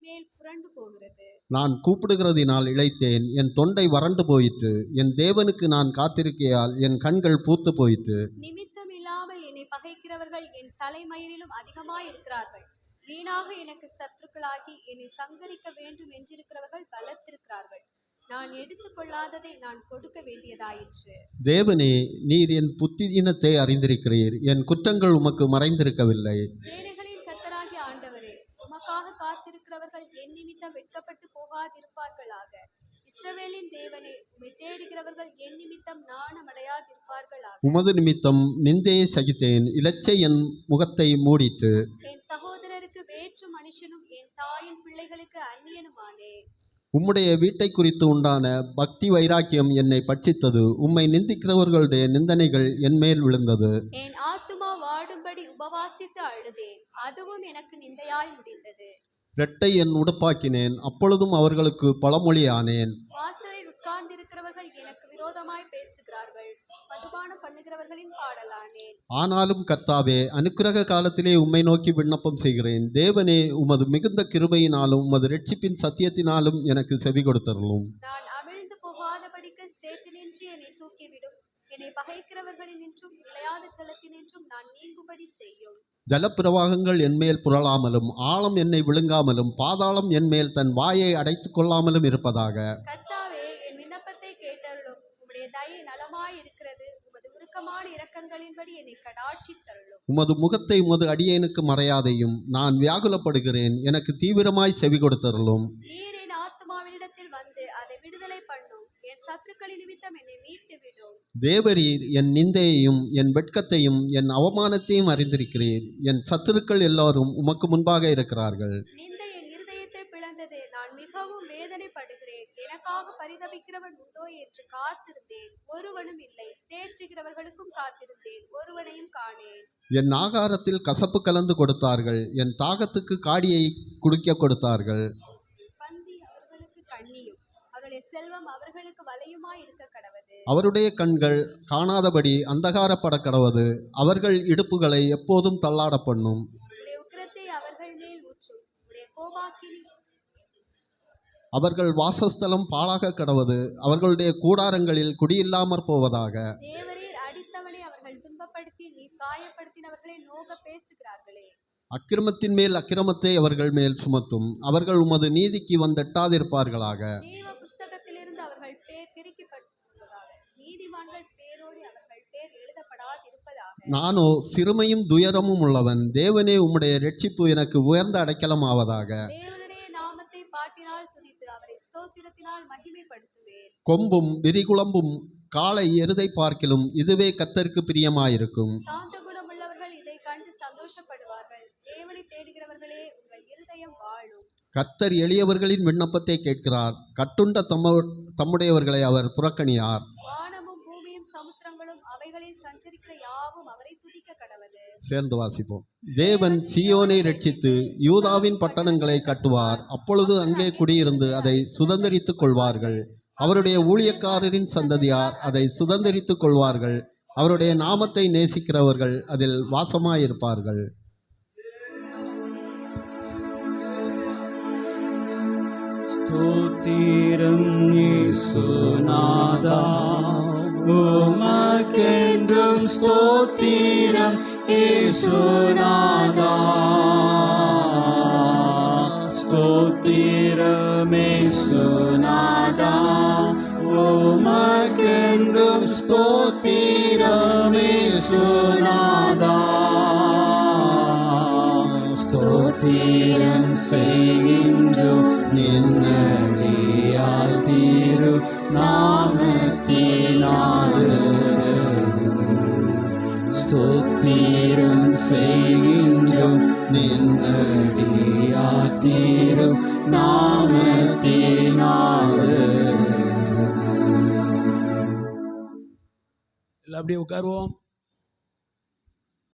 மேல் புரண்டு போகிறது. நான் கூப்பிடுகிறதினால் இளைத்தேன், என் தொண்டை வறண்டு போயிற்று. என் தேவனுக்கு நான் காத்திருக்கையால் என் கண்கள் பூத்து போயிற்று. நிமித்தம் இல்லாமல் என்னை பகைக்கிறவர்கள் என் தலைமயிரிலும் அதிகமாய் இருக்கிறார்கள். வீணாக எனக்கு சத்துருக்களாகி என்னை சங்கரிக்க வேண்டும் என்றிருக்கிறவர்கள் பலத்திருக்கிறார்கள். நான் எடுத்துக்கொள்ளாததை நான் கொடுக்க வேண்டியதாயிற்று. தேவனே, நீர் என் புத்தியினத்தை அறிந்திருக்கிறீர். என் குற்றங்கள் உமக்கு மறைந்திருக்கவில்லை. சேனைகளின் கர்த்தராகிய ஆண்டவரே, உமக்காக காத்திருக்கிறவர்கள் என் நிமித்தம் வெட்கப்பட்டு போகாதிருப்பார்களாக. இஸ்ரவேலின் தேவனே, உம்மை தேடுகிறவர்கள் என் நிமித்தம் நாணமடையாதிருப்பார்களாக. உமது நிமித்தம் நிந்தையை சகித்தேன், இலச்சை என் முகத்தை மூடிற்று. என் சகோதரருக்கு வேற்று மனுஷனும் என் தாயின் பிள்ளைகளுக்கு அந்நியனுமானே. உம்முடைய வீட்டை குறித்து உண்டான பக்தி வைராக்கியம் என்னை பட்சித்தது. உம்மை நிந்திக்கிறவர்களுடைய நிந்தனைகள் என் மேல் விழுந்தது. என் ஆத்துமா வாடும்படி உபவாசித்து அழுதேன், அதுவும் எனக்கு நிந்தையாய் முடிந்தது. இரட்டை என் உடுப்பாக்கினேன், அப்பொழுதும் அவர்களுக்கு பழமொழியானேன். வாசலில் உட்கார்ந்திருக்கிறவர்கள் எனக்கு விரோதமாய் பேசுகிறார்கள், மதுபானம் பண்ணுகிறவர்களின் பாடலானேன். ஆனாலும் கர்த்தாவே, அனுக்கிரக காலத்திலே உம்மை நோக்கி விண்ணப்பம் செய்கிறேன். தேவனே, உமது மிகுந்த கிருபையினாலும் உமது இரட்சிப்பின் சத்தியத்தினாலும் எனக்கு செவி கொடுத்தருளும். நான் அமிழ்ந்து போகாதபடிக்கு சேற்றினின்று என்னை தூக்கிவிடும். என்னை பகைக்கிறவர்களினின்றும் நிலையாத ஜலத்தினின்றும் நான் நீங்கும்படி செய்யும். ஜலப்பிரவாகங்கள் என்மேல் புரளாமலும் ஆழம் என்னை விழுங்காமலும் பாதாளம் என்மேல் தன் வாயை அடைத்துக் கொள்ளாமலும் இருப்பதாக. கர்த்தாவே, என் விண்ணப்பத்தை கேட்டருளும். உம்முடைய தயை நலமாய் இருக்கிறது. உமது உருக்கமான இரக்கங்களின்படி என்னை கடாட்சித்தருளும். உமது முகத்தை உமது அடியேனுக்கு மறையாதையும். நான் வியாகுலப்படுகிறேன், எனக்கு தீவிரமாய் செவி கொடுத்தருளும். நீர் என் ஆத்துமாவினிடத்தில் வந்து அதை விடுதலை பண்ணும். என் சத்துருக்களின் நிமித்தம் என்னை மீட்டு விடும். தேவரீர் என் நிந்தையையும் என் வெட்கத்தையும் என் அவமானத்தையும் அறிந்திருக்கிறீர். என் சத்துருக்கள் எல்லாரும் உமக்கு முன்பாக இருக்கிறார்கள். நிந்தை என் இருதயத்தை பிளந்தது. நான் மிகவும் வேதனைப்படுகிறேன். எனக்காக பரிதபிக்கிறவன் உண்டோ என்று காத்திருந்தேன், ஒருவனும் இல்லை. தேற்றுகிறவர்களுக்கும் காத்திருந்தேன், ஒருவனையும் காணேன். என் ஆகாரத்தில் கசப்பு கலந்து கொடுத்தார்கள், என் தாகத்துக்கு காடியை குடிக்க கொடுத்தார்கள். பந்தி அவர்களுக்கு கண்ணியும் அவருடைய செல்வம் அவர்களுக்கு வலையுமாய் இருக்க கடவது. அவருடைய கண்கள் காணாதபடி அந்தகாரப்பட கடவது. அவர்கள் இடுப்புகளை எப்போதும் தள்ளாட பண்ணும். உம்முடைய உக்கிரத்தை அவர்கள் மேல் ஊற்றும். உம்முடைய கோபாக்கினி அவர்கள் வாசஸ்தலம் பாழாக கடவது. அவர்களுடைய கூடாரங்களில் குடியில்லாமற் போவதாக. தேவரீர் அடித்தவனை அவர்கள் துன்பப்படுத்தி நீர் காயப்படுத்தினவர்களை நோக பேசுகிறார்களே. அக்கிரமத்தின் மேல் அக்கிரமத்தை அவர்கள் மேல் சுமத்தும். அவர்கள் உமது நீதிக்கு வந்தெட்டாதிருப்பார்களாக. ஜீவ புஸ்தகத்திலிருந்து அவர்கள் பேர் கிறுக்கிப்படுவதாக. நீதிமான்கள் பேரோடு அவர்கள் பேர் எழுதப்படாதிருப்பதாக. நானோ சிறுமையும் துயரமும் உள்ளவன். தேவனே, உம்முடைய இரட்சிப்பு எனக்கு உயர்ந்த அடைக்கலம் ஆவதாக. தேவனுடைய நாமத்தை பாட்டினால் துதித்து அவரை ஸ்தோத்திரத்தினால் மகிமைப்படுத்துவேன். கொம்பும் விரிகுளம்பும் காளை எருதை பார்க்கிலும் இதுவே கர்த்தருக்கு பிரியமாயிருக்கும். சாந்த குணமுள்ளவர்கள் இதை கண்டு சந்தோஷப்படுவார்கள். தேவனை தேடுகிறவர்களே, உங்கள் இருதயம் வாழும். கர்த்தர் எளியவர்களின் விண்ணப்பத்தை கேட்கிறார். கட்டுண்ட தம்முடையவர்களை அவர் புறக்கணியார். வானமும் பூமியும் சமுத்திரங்களும் அவைகளில் சஞ்சரிக்கிற யாவும் அவரை துதிக்க கடவது. சேர்ந்து வாசிப்போம். தேவன் சீயோனை ரட்சித்து யூதாவின் பட்டணங்களை கட்டுவார். அப்பொழுது அங்கே குடியிருந்து அதை சுதந்தரித்துக் கொள்வார்கள். அவருடைய ஊழியக்காரரின் சந்ததியார் அதை சுதந்தரித்துக் கொள்வார்கள். அவருடைய நாமத்தை நேசிக்கிறவர்கள் அதில் வாசமாயிருப்பார்கள். ஸ்தோத்திரம் இயேசுநாதா, உமக்கென்றும் ஸ்தோத்திரம் இயேசுநாதா. ஸ்தோத்திரம் இயேசுநாதா, உமக்கென்றும் ஸ்தோத்திரம் இயேசுநாதா. ஸ்தோத்திரம் செய்கின்றோம் நின்னடியால் தீரு நாமத்தினாலே. ஸ்தோத்திரம் செய்கின்றோம் நின்னடியால் தீரு நாமத்தினாலே. எல்லாம் அப்படியே உட்காருவோம்.